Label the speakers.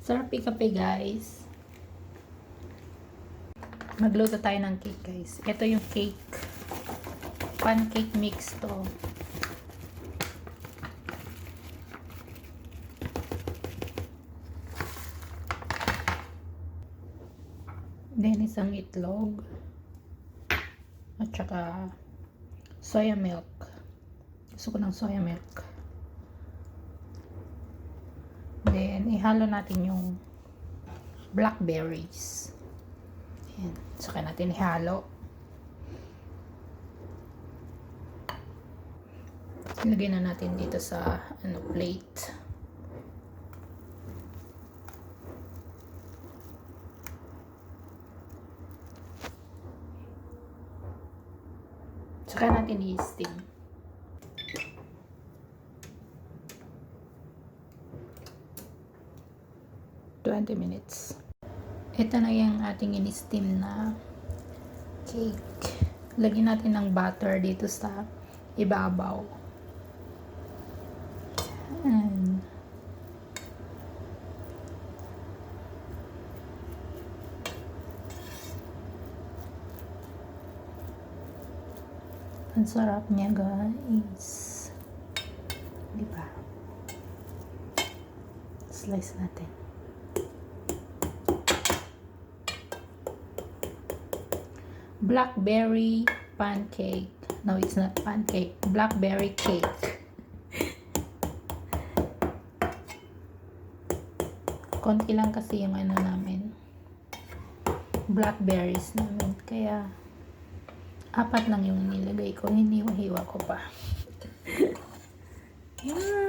Speaker 1: Sarap ikape guys. Magluto tayo ng cake guys. Ito yung cake. Pancake mix to. Then isang itlog. At saka soya milk. Gusto ko ng soya milk. Then ihalo natin yung blackberries. Ayan. Saka natin ihalo. Ilagay na natin dito sa plate. Saka natin i-steam. Minutes. Ito na yung ating in-steam na cake. Lagyan natin ng butter dito sa ibabaw. And ang sarap niya guys. Diba? Slice natin. Blackberry pancake. No, it's not pancake. Blackberry cake. Konti lang kasi yung namin. Blackberries namin. Kaya 4 lang yung nilagay ko. Hindi yung hiwa ko pa. Yeah.